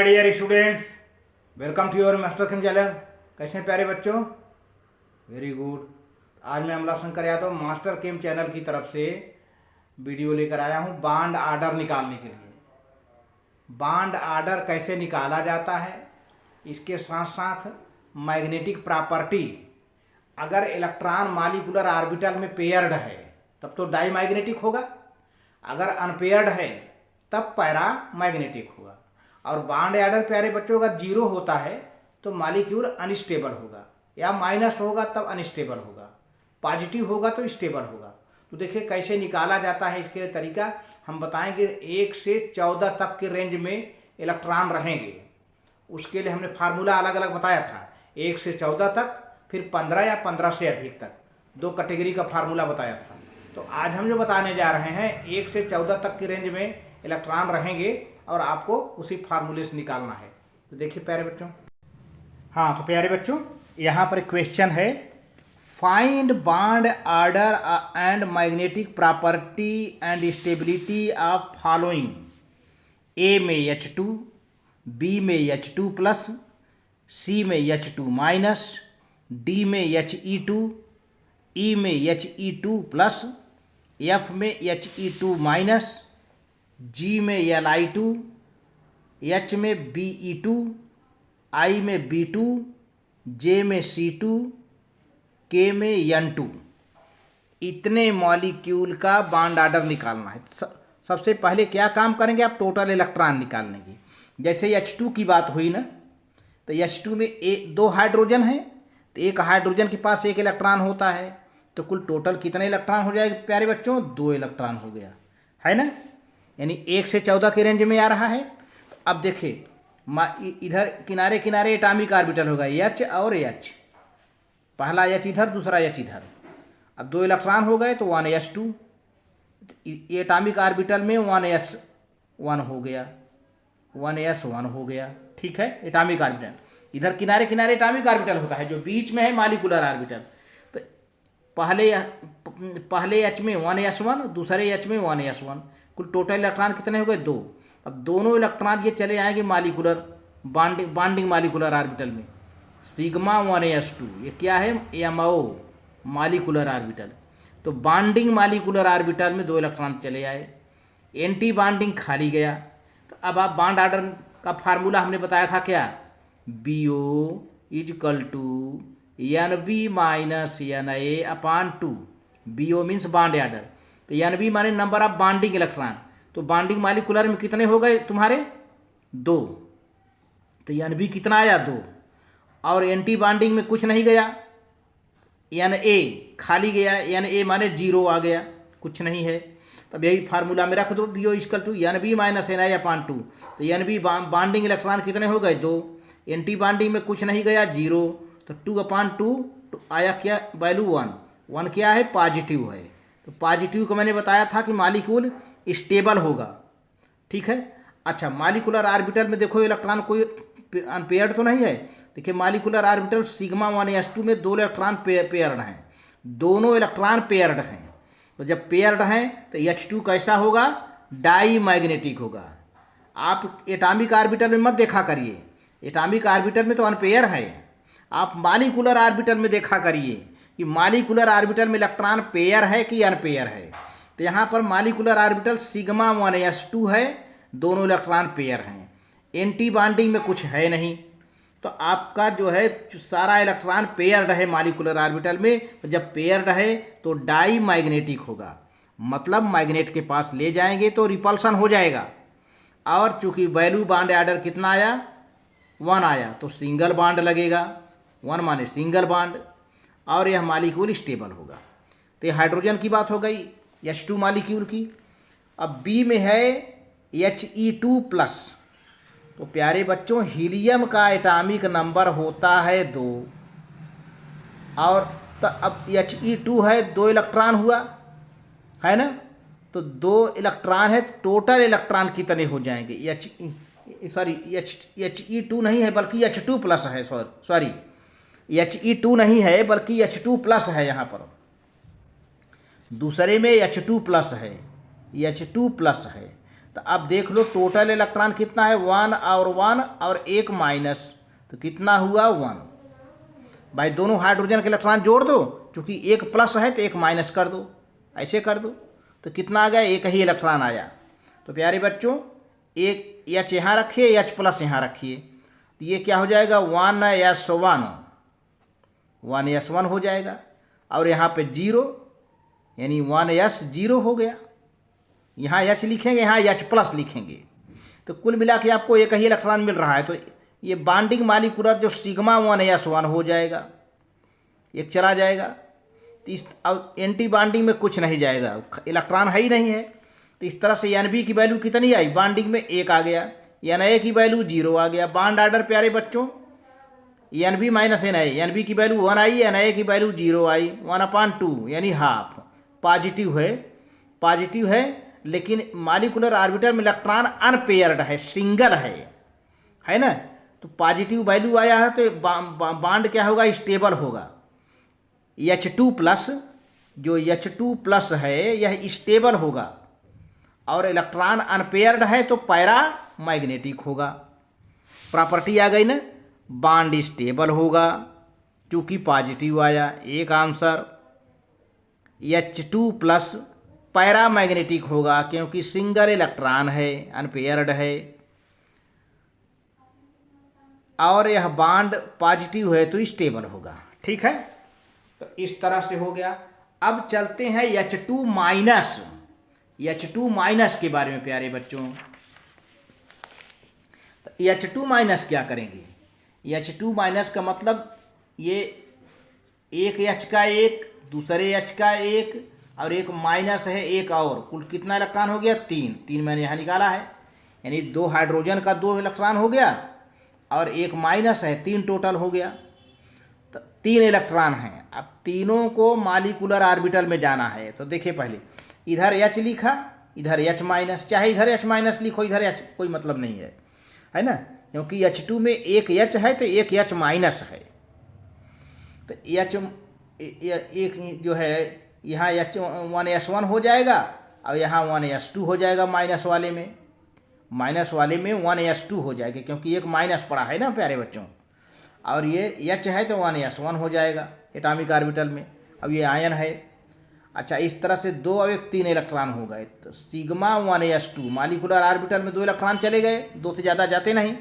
Dear students, welcome to your master chem channel. कैसे हैं प्यारे बच्चों? Very good. आज मैं Amla Shankar Yadav master chem channel की तरफ से वीडियो लेकर आया हूं बांड आर्डर निकालने के लिए। बांड आर्डर कैसे निकाला जाता है, इसके साथ साथ मैग्नेटिक प्रॉपर्टी, अगर इलेक्ट्रॉन मॉलिक्यूलर ऑर्बिटल में पेयर्ड है तब तो डाई मैग्नेटिक होगा, अगर अनपेयर्ड है तब पैरा मैग्नेटिक होगा। और बांड आर्डर प्यारे बच्चों अगर जीरो होता है तो मॉलिक्यूल अनस्टेबल होगा, या माइनस होगा तब अनस्टेबल होगा, पॉजिटिव होगा तो स्टेबल होगा। तो देखिए कैसे निकाला जाता है, इसके तरीका हम बताएंगे। 1 से 14 तक के रेंज में इलेक्ट्रॉन रहेंगे, उसके लिए हमने फार्मूला अलग अलग बताया था। 1 से 14 तक, फिर 15 या 15 से अधिक तक, 2 कैटेगरी का फार्मूला बताया था। तो आज हम जो बताने जा रहे हैं 1 से 14 तक की रेंज में इलेक्ट्रॉन रहेंगे और आपको उसी फार्मूले से निकालना है। तो देखिए प्यारे बच्चों, हाँ तो प्यारे बच्चों यहाँ पर क्वेश्चन है, find bond order and magnetic property and stability of following. A में H2, बी में H2 प्लस, सी में H2 माइनस, डी में He2, ई में He2 प्लस, एफ में He2 माइनस, जी में Li2, एच में Be2, आई में B2, जे में C2, के में N2। इतने मॉलिक्यूल का बांड आर्डर निकालना है। सबसे पहले क्या काम करेंगे आप, टोटल इलेक्ट्रॉन निकालने की। जैसे H2 की बात हुई ना, तो H2 में 2 हाइड्रोजन है, तो एक हाइड्रोजन के पास 1 इलेक्ट्रॉन होता है, तो कुल टोटल कितने इलेक्ट्रॉन हो जाएगा प्यारे बच्चों? 2 इलेक्ट्रॉन हो गया है ना, यानी 1 से 14 के रेंज में आ रहा है। तो अब देखिए इधर किनारे किनारे एटॉमिक ऑर्बिटल होगा H और H, पहला H इधर, दूसरा H इधर। अब 2 इलेक्ट्रॉन हो गए तो 1s2, एटॉमिक ऑर्बिटल में 1s1 हो गया, 1s1 हो गया। ठीक है, एटॉमिक ऑर्बिटल इधर किनारे किनारे एटॉमिक ऑर्बिटल होता है, जो बीच में है मॉलिक्यूलर ऑर्बिटल। तो पहले H में 1s1, दूसरे H में 1s1, कुल टोटल इलेक्ट्रॉन कितने हो गए? 2। अब दोनों इलेक्ट्रॉन ये चले आएंगे मॉलिक्यूलर बाइंडिंग मॉलिक्यूलर ऑर्बिटल में, सिग्मा 1s2, ये क्या है? MO molecular orbital. तो बाइंडिंग मॉलिक्यूलर ऑर्बिटल में 2 इलेक्ट्रॉन चले आए, एंटी बाइंडिंग खाली गया। तो अब आप बांड आर्डर का फार्मूला हमने बताया था क्या, BO equal to NB minus NA/2। BO means bond order, तो NB माने नंबर ऑफ बाइंडिंग इलेक्ट्रॉन। तो बाइंडिंग मॉलिक्यूलर में कितने हो गए तुम्हारे? 2। तो NB कितना आया? 2। और एंटी बाइंडिंग में कुछ नहीं गया, NA खाली गया, NA माने 0 आ गया, कुछ नहीं है। तब यही फार्मूला में रख दो, BO equal to NB minus NA/2। तो NB बाइंडिंग इलेक्ट्रॉन कितने हो गए? 2। एंटी बाइंडिंग में कुछ नहीं गया, 0। तो 2/2 तो आया क्या वैल्यू? 1। 1 क्या है? पॉजिटिव है। तो पॉजिटिव को मैंने बताया था कि मॉलिक्यूल स्टेबल होगा। ठीक है। अच्छा, मॉलिक्यूलर ऑर्बिटल में देखो इलेक्ट्रॉन कोई अनपेयर्ड तो नहीं है। देखिए मॉलिक्यूलर ऑर्बिटल सिग्मा 1s2 में 2 इलेक्ट्रॉन पेयर्ड हैं, दोनों इलेक्ट्रॉन पेयर्ड हैं। तो जब पेयर्ड हैं तो H2 कैसा होगा? डाई मैग्नेटिक होगा। आप एटॉमिक ऑर्बिटल में मत देखा करिए, एटॉमिक ऑर्बिटल में तो अनपेयर है। आप मॉलिक्यूलर ऑर्बिटल में देखा करिए कि मॉलिक्यूलर ऑर्बिटल में इलेक्ट्रॉन पेयर है कि अनपेयर है। तो यहाँ पर मॉलिक्यूलर ऑर्बिटल सिग्मा 1s2 है, दोनों इलेक्ट्रॉन पेयर हैं, एंटी बाइंडिंग में कुछ है नहीं। तो आपका जो है सारा इलेक्ट्रॉन पेयर्ड है मॉलिक्यूलर ऑर्बिटल में। तो जब पेयर्ड है तो डाई मैग्नेटिक होगा, मतलब मैग्नेट के पास ले जाएंगे तो रिपल्सन हो जाएगा। और चूंकि वैल्यू बांड आर्डर कितना आया? 1 आया, तो सिंगल बांड लगेगा, 1 माने सिंगल बांड, और यह मॉलिक्यूल स्टेबल होगा। तो ये हाइड्रोजन की बात हो गई, H2 मॉलिक्यूल की। अब बी में है He2 प्लस। तो प्यारे बच्चों हीलियम का एटॉमिक नंबर होता है 2, और तो अब He2 है, 2 इलेक्ट्रॉन हुआ है ना। तो 2 इलेक्ट्रॉन है, टोटल इलेक्ट्रॉन कितने हो जाएंगे? He2 नहीं है बल्कि H2 प्लस है, सॉरी He2 नहीं है बल्कि H2 प्लस है। यहाँ पर दूसरे में H2 प्लस है, H2 प्लस है। तो तो अब देख लो टोटल इलेक्ट्रॉन कितना है, 1 और एक माइनस, तो कितना हुआ 1। भाई दोनों हाइड्रोजन के इलेक्ट्रॉन जोड़ दो, क्योंकि एक प्लस है तो एक माइनस कर दो, ऐसे कर दो, तो कितना आ गया, एक ही इलेक्ट्रॉन आया। तो प्यारे बच्चों एक एच यहाँ रखिए, एच प्लस यहाँ रखिए, तो ये क्या हो जाएगा 1s1 हो जाएगा, और यहाँ पे 0 यानी 1s0 हो गया। यहाँ एच लिखेंगे, यहाँ एच प्लस लिखेंगे, तो कुल मिला के आपको एक ही इलेक्ट्रॉन मिल रहा है। तो ये बॉन्डिंग मालिकुलर जो सिग्मा 1s1 हो जाएगा, एक चला जाएगा। तो इस अब एंटी बॉन्डिंग में कुछ नहीं जाएगा, इलेक्ट्रॉन है ही नहीं है। तो इस तरह से एन बी की वैल्यू कितनी आई, बॉन्डिंग में 1 आ गया, एन ए की वैल्यू 0 आ गया। बॉन्ड ऑर्डर प्यारे बच्चों N B minus N A, N B की वैल्यू 1 आई, एन ए की वैल्यू 0 आई, 1/2 यानी हाफ। पॉजिटिव है लेकिन मालिकुलर ऑर्बिटल में इलेक्ट्रॉन अनपेयर्ड है, सिंगल है ना। तो पॉजिटिव वैल्यू आया है तो बॉन्ड क्या होगा, स्टेबल होगा। H2 प्लस, जो H2 प्लस है यह स्टेबल होगा, और इलेक्ट्रॉन अनपेयर्ड है तो पैरा मैग्नेटिक होगा। प्रॉपर्टी आ गई ना, बॉन्ड स्टेबल होगा क्योंकि पॉजिटिव आया, एक answer. H2 plus para magnetic होगा क्योंकि सिंगल इलेक्ट्रॉन है, अनपेयर्ड है, और यह बॉन्ड पॉजिटिव है तो स्टेबल होगा। ठीक है, तो इस तरह से हो गया। अब चलते हैं H2 माइनस के बारे में प्यारे बच्चों। तो H2 माइनस क्या करेंगे, H2 माइनस का मतलब ये एक H का एक, दूसरे H का एक, और एक माइनस है एक और, कुल कितना इलेक्ट्रॉन हो गया, 3 मैंने यहाँ निकाला है, यानी 2 हाइड्रोजन का 2 इलेक्ट्रॉन हो गया, और एक माइनस है, 3 टोटल हो गया। तो 3 इलेक्ट्रॉन हैं। अब तीनों को मालिकुलर ऑर्बिटल में जाना है। तो देखिए पहले इधर H लिखा, इधर H माइनस, चाहे इधर H माइनस लिखो, इधर H, कोई मतलब नहीं है ना, क्योंकि H2 में एक H है तो एक H माइनस है। तो H एक जो है यहाँ H1s1 हो जाएगा, और यहाँ 1s2 हो जाएगा, माइनस वाले में 1s2 हो जाएगा, क्योंकि एक माइनस पड़ा है ना प्यारे बच्चों। और ये H है तो 1s1 हो जाएगा एटॉमिक ऑर्बिटल में। अब ये आयन है। अच्छा, इस तरह से 2 और 1 3 इलेक्ट्रॉन हो गए, तो सिग्मा 1s2 मालिकुलर ऑर्बिटल में 2 इलेक्ट्रॉन चले गए, 2 से ज़्यादा जाते नहीं।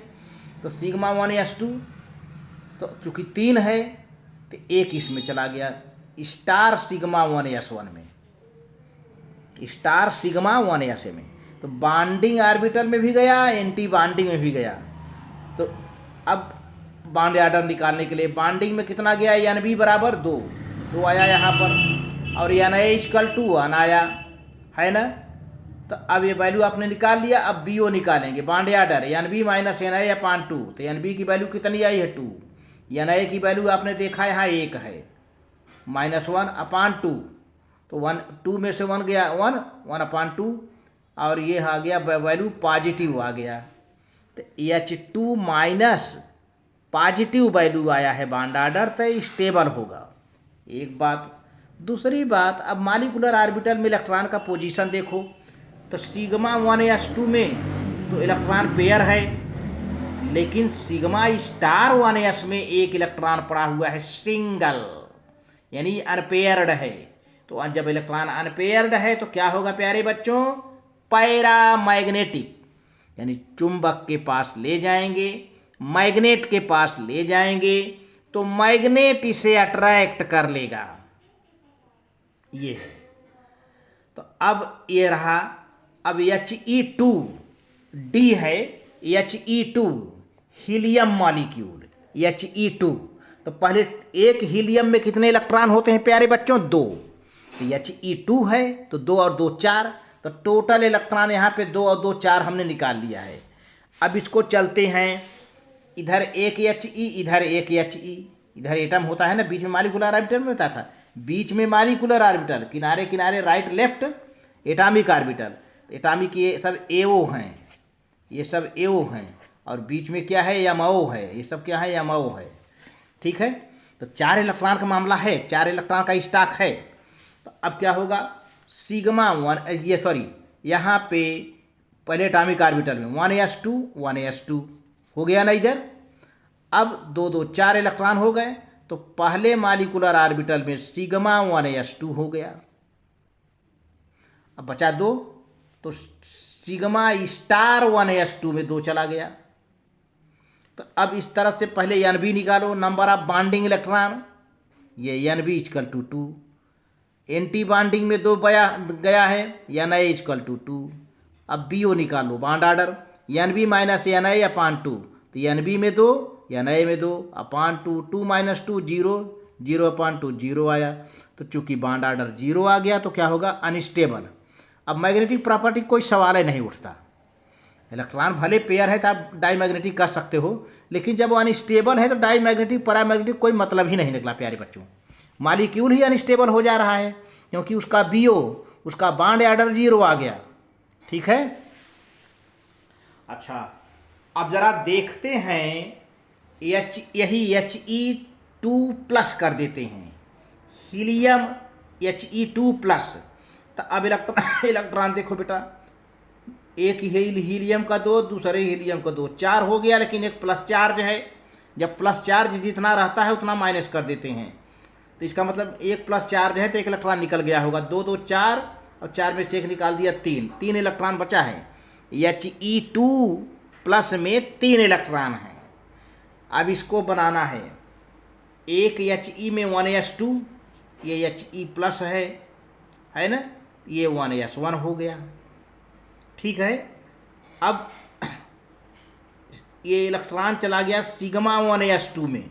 तो सिग्मा 1s2, तो चूँकि 3 है तो एक इसमें चला गया, स्टार सिग्मा 1s1 में, स्टार सिग्मा 1s में। तो बॉन्डिंग ऑर्बिटल में भी गया, एंटी बॉन्डिंग में भी गया। तो अब बॉन्ड ऑर्डर निकालने के लिए बॉन्डिंग में कितना गया, एन बी बराबर 2 आया यहाँ पर, और एन ए इक्वल टू 1 आया, है ना। तो अब ये वैल्यू आपने निकाल लिया। अब बी ओ निकालेंगे, bond order N B minus N A upon 2। तो एन बी की वैल्यू कितनी आई है 2, एन ए की वैल्यू आपने देखा यहाँ 1 है, -1 अपॉन 2, तो 2 में से 1 गया 1 अपॉन 2, और ये आ गया वैल्यू पॉजिटिव आ गया। तो H2 माइनस पॉजिटिव वैल्यू आया है बॉन्ड ऑर्डर, तो स्टेबल होगा। एक बात। दूसरी बात, अब मालिकुलर ऑर्बिटल में इलेक्ट्रॉन का पोजीशन देखो, तो सिग्मा 1s2 में तो इलेक्ट्रॉन पेयर है, लेकिन सिग्मा स्टार 1s में एक इलेक्ट्रॉन पड़ा हुआ है सिंगल, यानी अनपेयर्ड है। तो जब इलेक्ट्रॉन अनपेयर्ड है तो क्या होगा प्यारे बच्चों, पैरा मैग्नेटिक, यानी चुंबक के पास ले जाएंगे, मैग्नेट के पास ले जाएंगे, तो मैग्नेट इसे अट्रैक्ट कर लेगा। ये है। तो अब ये रहा। अब He2D है, He2 हीलियम मॉलिक्यूल, He2। तो पहले एक हीलियम में कितने इलेक्ट्रॉन होते हैं प्यारे बच्चों, 2। तो He2 है तो 2 और 2 4, तो टोटल इलेक्ट्रॉन यहाँ पे 2 और 2 4 हमने निकाल लिया है। अब इसको चलते हैं, इधर एक He, इधर एक He, इधर एटम होता है ना, बीच में मालिकुलर ऑर्बिटल में होता था, बीच में मालिकुलर ऑर्बिटल, किनारे किनारे right left atomic orbital. Atomic ये सब एओ हैं, ये सब एओ हैं, और बीच में क्या है, एमओ है, ये सब क्या है, एमओ है। ठीक है, तो 4 इलेक्ट्रॉन का मामला है, 4 इलेक्ट्रॉन का स्टॉक है। तो अब क्या होगा, सिग्मा 1, ये सॉरी यहाँ पे पहले एटॉमिक ऑर्बिटल में 1s2 1s2 हो गया ना इधर। अब 2 2 4 इलेक्ट्रॉन हो गए, तो पहले मॉलिक्यूलर ऑर्बिटल में सिग्मा 1s2 हो गया। अब बचा 2, तो सिग्मा स्टार 1s2 में 2 चला गया। तो अब इस तरह से पहले Nb निकालो, नंबर ऑफ बॉन्डिंग इलेक्ट्रॉन, ये Nb equal to 2। Anti bonding में 2 गया है, Na इक्वल टू 2। अब BO निकालो, bond order, Nb minus Na upon 2, तो Nb में 2 Na में 2 अपान 2, 2 माइनस 2 0, 0 अपान 2 0 आया। तो चूंकि बॉन्ड ऑर्डर 0 आ गया तो क्या होगा, अनस्टेबल। अब मैग्नेटिक प्रॉपर्टी कोई सवाल ही नहीं उठता। इलेक्ट्रॉन भले पेयर है तो आप डाईमैग्नेटिक कर सकते हो, लेकिन जब वो अनस्टेबल है तो डाईमैग्नेटिक पैरामैग्नेटिक कोई मतलब ही नहीं निकला प्यारे बच्चों। मॉलिक्यूल ही अनस्टेबल हो जा रहा है क्योंकि उसका BO, उसका बॉन्ड ऑर्डर 0 आ गया। ठीक है। अच्छा, अब जरा देखते हैं यही He2+ कर देते हैं, हीलियम He2+। तो अब इलेक्ट्रॉन देखो बेटा, एक हीलियम का 2, दूसरे हीलियम का 2, 4 हो गया, लेकिन एक प्लस चार्ज है। जब प्लस चार्ज जितना रहता है उतना माइनस कर देते हैं, तो इसका मतलब एक प्लस चार्ज है तो एक इलेक्ट्रॉन निकल गया होगा। 2 2 4, और 4 में से एक निकाल दिया 3, 3 इलेक्ट्रॉन बचा है। He2+ में 3 इलेक्ट्रॉन है। अब इसको बनाना है, एक He में 1s2, ये He+ है ना, ये 1s1 हो गया। ठीक है। अब ये इलेक्ट्रॉन चला गया सिग्मा 1s2 में,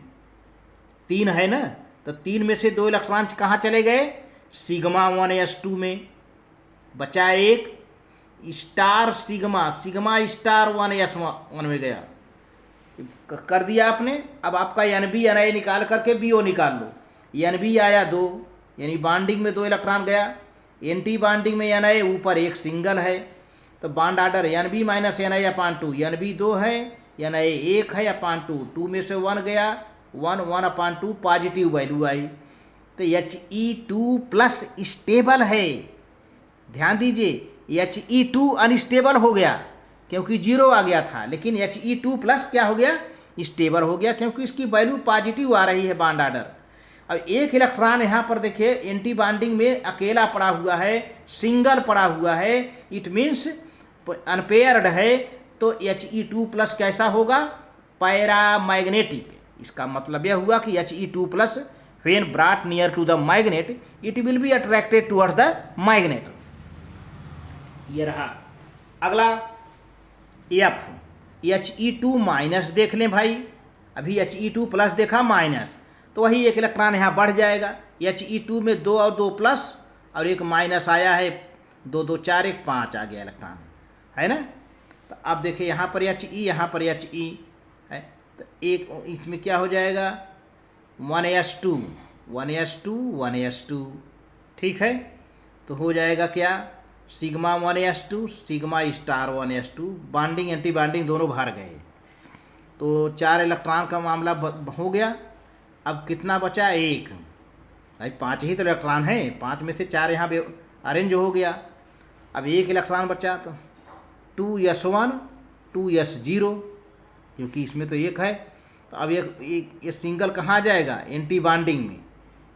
3 है ना, तो 3 में से 2 इलेक्ट्रॉन कहाँ चले गए, सिग्मा 1s2 में। बचा एक star sigma, sigma star 1s1 में गया। कर दिया आपने। अब आपका Nb Na निकाल करके BO निकाल लो। Nb आया 2, यानी बॉन्डिंग में 2 इलेक्ट्रॉन गया। एंटी बॉन्डिंग में Na ऊपर एक सिंगल है, तो bond order Nb minus Na upon 2, Nb 2 है, Na 1 है अपान 2, 2 में से 1 गया, 1 1 अपान 2 पॉजिटिव वैल्यू आई। तो He2+ स्टेबल है। ध्यान दीजिए, He2 अनस्टेबल हो गया क्योंकि 0 आ गया था, लेकिन He2+ क्या हो गया, स्टेबल हो गया क्योंकि इसकी वैल्यू पॉजिटिव आ रही है बॉन्ड ऑर्डर। अब एक इलेक्ट्रॉन यहाँ पर देखिए एंटी बॉन्डिंग में अकेला पड़ा हुआ है, सिंगल पड़ा हुआ है, इट मीन्स अनपेयर्ड है। तो He2+ कैसा होगा, पैरामैग्नेटिक। इसका मतलब यह हुआ कि He2+ when brought near to the magnet it will be attracted towards the magnet. ये रहा। अगला F, He2- देख लें भाई। अभी He2+ देखा माइनस, तो वही एक इलेक्ट्रॉन यहाँ बढ़ जाएगा। He2 में 2 और 2 प्लस और एक माइनस आया है, 2 2 4 1 5 आ गया इलेक्ट्रॉन, है ना। तो अब देखिए यहाँ पर He, यहाँ पर He है, तो एक इसमें क्या हो जाएगा, 1s2 1s2 1s2। ठीक है। तो हो जाएगा क्या, sigma 1s2 sigma star 1s2। Bonding anti bonding दोनों बाहर गए, तो 4 इलेक्ट्रॉन का मामला हो गया। अब कितना बचा, 1। भाई 5 ही तो इलेक्ट्रॉन है, 5 में से 4 यहाँ पे अरेंज हो गया। अब 1 इलेक्ट्रॉन बचा, तो 2s1 2s0, क्योंकि इसमें तो 1 है। तो अब ये सिंगल कहाँ जाएगा, एंटी बॉन्डिंग में।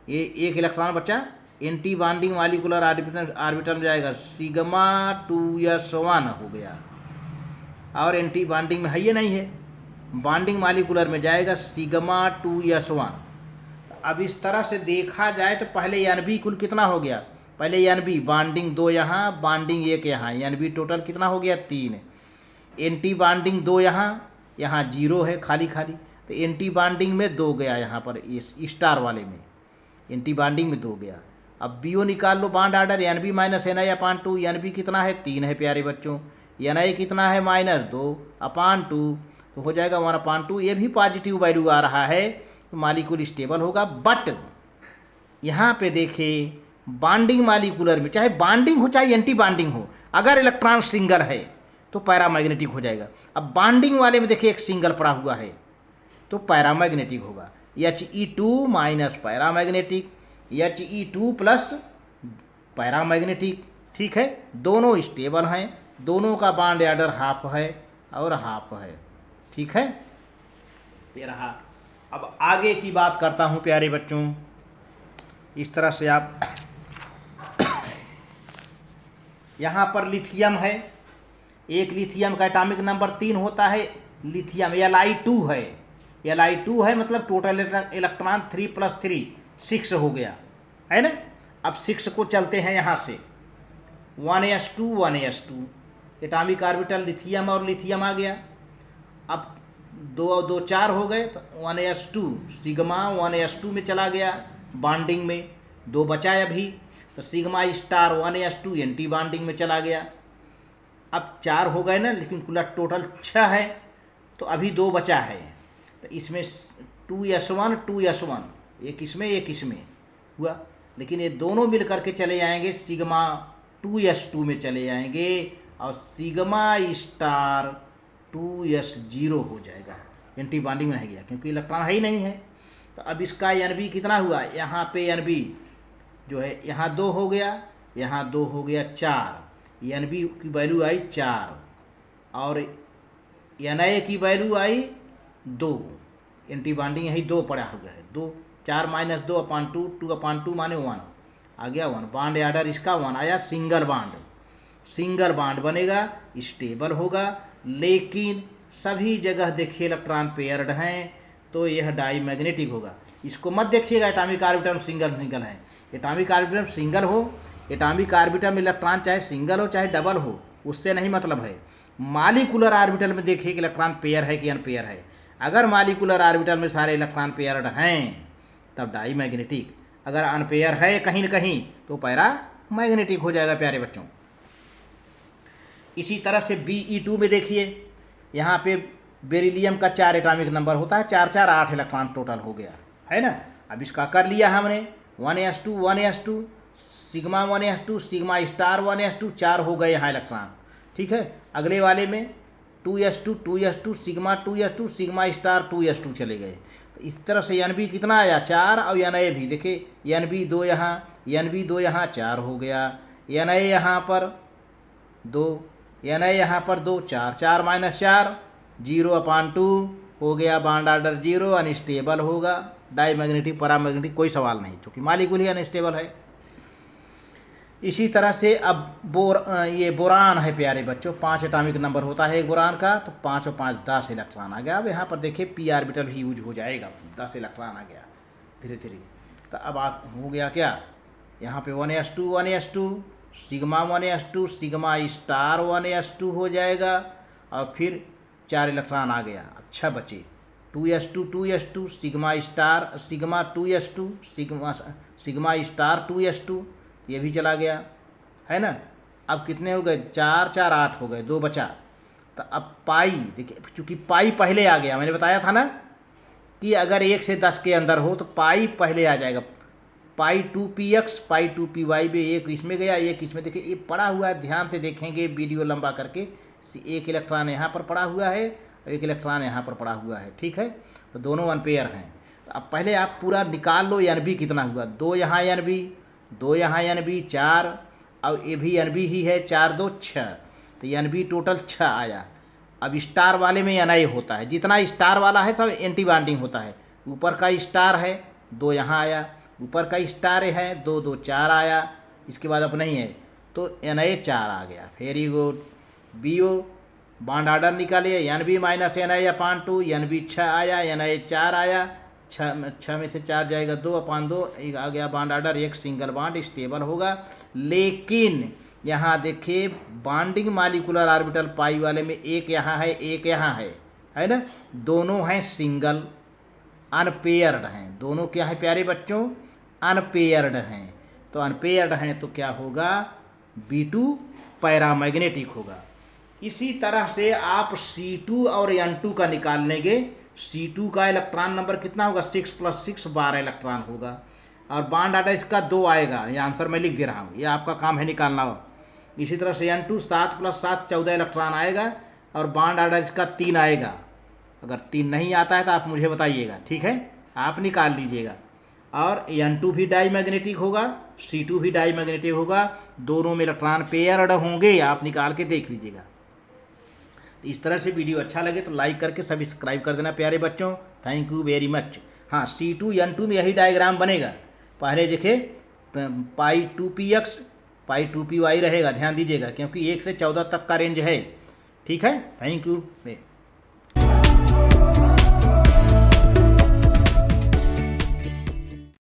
ये 1 इलेक्ट्रॉन बचा, एंटी बॉन्डिंग मॉलिक्यूलर ऑर्बिटल में जाएगा, सिग्मा 2s1 हो गया। और एंटी बॉन्डिंग में है ये नहीं है, बॉन्डिंग मॉलिक्यूलर में जाएगा सिग्मा 2s1। अब इस तरह से देखा जाए तो पहले Nb कुल कितना हो गया, पहले Nb बॉन्डिंग 2 यहाँ, बॉन्डिंग 1 यहाँ, Nb टोटल कितना हो गया 3। एंटी बॉन्डिंग 2 यहाँ 0 है खाली खाली, तो एंटी बॉन्डिंग में 2 गया यहाँ पर, इस स्टार वाले में एंटी बॉन्डिंग में 2 गया। अब BO निकाल लो, bond order Nb minus Na upon 2, Nb कितना है 3 है प्यारे बच्चों, Na कितना है -2 अपान 2, तो हो जाएगा 1 अपान 2। ये भी पॉजिटिव वैल्यू आ रहा है, तो मॉलिक्यूल स्टेबल होगा। बट यहाँ पे देखें बॉन्डिंग मॉलिक्यूलर में, चाहे बॉन्डिंग हो चाहे एंटी बॉन्डिंग हो, अगर इलेक्ट्रॉन सिंगल है तो पैरामैग्नेटिक हो जाएगा। अब बॉन्डिंग वाले में देखिए एक सिंगल पड़ा हुआ है तो पैरामैग्नेटिक होगा। He2 minus paramagnetic, He2+ paramagnetic. ठीक है, दोनों स्टेबल हैं, दोनों का बॉन्ड ऑर्डर हाफ है और हाफ है, ठीक है। ये रहा। अब आगे की बात करता हूँ प्यारे बच्चों। इस तरह से आप यहाँ पर लिथियम है, एक लिथियम का एटॉमिक नंबर 3 होता है, लिथियम Li2 है। Li2 है मतलब टोटल इलेक्ट्रॉन 3 + 3 6 हो गया, है ना। अब 6 को चलते हैं यहाँ से 1s2 1s2 atomic orbital lithium और लिथियम आ गया। अब 2 2 4 हो गए तो 1s2 सिग्मा 1s2 में चला गया बॉन्डिंग में, 2 बचा अभी तो sigma star 1s2 anti bonding में चला गया। अब 4 हो गए ना, लेकिन कुल टोटल 6 है तो अभी 2 बचा है, तो इसमें 2s1 2s1 एक इसमें एक इसमें हुआ, लेकिन ये दोनों मिल करके चले जाएंगे सिग्मा 2s2 में चले जाएंगे और सिग्मा स्टार 2s0 हो जाएगा, एंटी बॉन्डिंग में रह गया क्योंकि इलेक्ट्रॉन है ही नहीं है। तो अब इसका Nb कितना हुआ, यहाँ पे Nb जो है यहाँ 2 हो गया, यहाँ 2 हो गया 4, Nb की वैल्यू आई 4 और Na की वैल्यू आई 2, एंटी बॉन्डिंग यही 2 पड़ा हुआ है, 2 4 - 2/2 2/2 माने 1 आ गया 1, बॉन्ड ऑर्डर इसका 1 आया। सिंगल बॉन्ड बनेगा, स्टेबल होगा, लेकिन सभी जगह देखिए इलेक्ट्रॉन पेयर्ड हैं तो यह डाईमैग्नेटिक होगा। इसको मत देखिएगा एटॉमिक ऑर्बिटल सिंगल है, एटॉमिक ऑर्बिटल सिंगल हो, एटॉमिक ऑर्बिटल में इलेक्ट्रॉन चाहे सिंगल हो चाहे डबल हो, उससे नहीं मतलब है। मॉलिक्यूलर ऑर्बिटल में देखिए कि इलेक्ट्रॉन पेयर है कि अनपेयर है। अगर मॉलिक्यूलर ऑर्बिटल में सारे इलेक्ट्रॉन पेयर्ड हैं तब डाईमैग्नेटिक, अगर अनपेयर है कहीं न कहीं तो पैरा मैग्नेटिक हो जाएगा प्यारे बच्चों। इसी तरह से Be2 में देखिए, यहाँ पे बेरिलियम का 4 एटॉमिक नंबर होता है, 4 4 8 इलेक्ट्रॉन टोटल हो गया, है ना। अब इसका कर लिया हमने 1s2 sigma 1s2 sigma star 1s2 4 हो गए यहाँ इलेक्ट्रॉन, ठीक है। अगले वाले में 2s2 sigma 2s2 sigma star 2s2 चले गए। तो इस तरह से Nb कितना आया 4 और Na भी देखिए Nb 2 यहाँ 4 हो गया, Na यहाँ पर 2 Na यहाँ पर 2 4 4 - 4 0/2 हो गया, बॉन्ड ऑर्डर 0, अनस्टेबल होगा, डाईमैग्नेटिक पैरामैग्नेटिक कोई सवाल नहीं क्योंकि मॉलिक्यूल ही अनस्टेबल है। इसी तरह से अब ये बोरान है प्यारे बच्चों, 5 एटॉमिक नंबर होता है एक बोरान का, तो 5 और 5 10 इलेक्ट्रॉन आ गया। अब यहाँ पर देखिए p ऑर्बिटल भी यूज हो जाएगा, 10 इलेक्ट्रॉन आ गया धीरे धीरे। तो अब आप हो गया क्या, यहाँ पे 1s2 sigma 1s2 sigma star 1s2 हो जाएगा और फिर 4 इलेक्ट्रॉन आ गया। अच्छा बचे 2s2 sigma star sigma 2s2 sigma star 2s2 ये भी चला गया, है ना। अब कितने हो गए 4 4 8 हो गए, 2 बचा। तो अब पाई देखिए, चूँकि पाई पहले आ गया, मैंने बताया था ना कि अगर 1 से 10 के अंदर हो तो पाई पहले आ जाएगा, पाई 2px पाई 2py में एक इसमें गया एक इसमें। देखिए ये पड़ा हुआ है, ध्यान से देखेंगे वीडियो लंबा करके, एक इलेक्ट्रॉन यहाँ पर पड़ा हुआ है और एक इलेक्ट्रॉन यहाँ पर पड़ा हुआ है, ठीक है। तो दोनों अनपेयर हैं। तो अब पहले आप पूरा निकाल लो Nb कितना हुआ, 2 यहाँ Nb 2 यहाँ Nb 4 और ये भी Nb ही है 4 2 6, तो Nb टोटल 6 आया। अब स्टार वाले में Na होता है, जितना स्टार वाला है सब एंटी बॉन्डिंग होता है। ऊपर का स्टार है 2 यहाँ आया, ऊपर का स्टार है 2 2 4 आया, इसके बाद अब नहीं है तो Na 4 आ गया। Very good. Bo bond order निकालिए, Nb - Na/2 Nb 6 आया, Na 4 आया, 6 में से 4 जाएगा 2/2 आ गया बॉन्ड ऑर्डर, एक सिंगल बॉन्ड स्टेबल होगा। लेकिन यहाँ देखिए बॉन्डिंग मॉलिक्यूलर ऑर्बिटल पाई वाले में एक यहाँ है एक यहाँ है ना, दोनों हैं सिंगल अनपेयर्ड हैं, दोनों क्या है प्यारे बच्चों अनपेयर्ड हैं। तो अनपेयर्ड हैं तो क्या होगा B2 पैरामैग्नेटिक होगा। इसी तरह से आप C2 और N2 का निकाल लेंगे। C2 का इलेक्ट्रॉन नंबर कितना होगा 6 + 6 12 इलेक्ट्रॉन होगा और बॉन्ड ऑर्डर इसका 2 आएगा, ये आंसर मैं लिख दे रहा हूँ, ये आपका काम है निकालना हो। इसी तरह से N2 7 + 7 14 इलेक्ट्रॉन आएगा और बॉन्ड ऑर्डर इसका 3 आएगा। अगर 3 नहीं आता है तो आप मुझे बताइएगा, ठीक है, आप निकाल लीजिएगा। और N2 भी डाई मैग्नेटिक होगा, C2 भी डाई मैग्नेटिक होगा, दोनों में इलेक्ट्रॉन पेयर्ड होंगे, आप निकाल के देख लीजिएगा। तो इस तरह से वीडियो अच्छा लगे तो लाइक करके सब्सक्राइब कर देना प्यारे बच्चों। Thank you very much. हाँ, C2 N2 में यही डायग्राम बनेगा। पहले देखे पाई 2px पाई 2py रहेगा, ध्यान दीजिएगा, क्योंकि 1 से 14 तक का रेंज है। ठीक है, थैंक यू।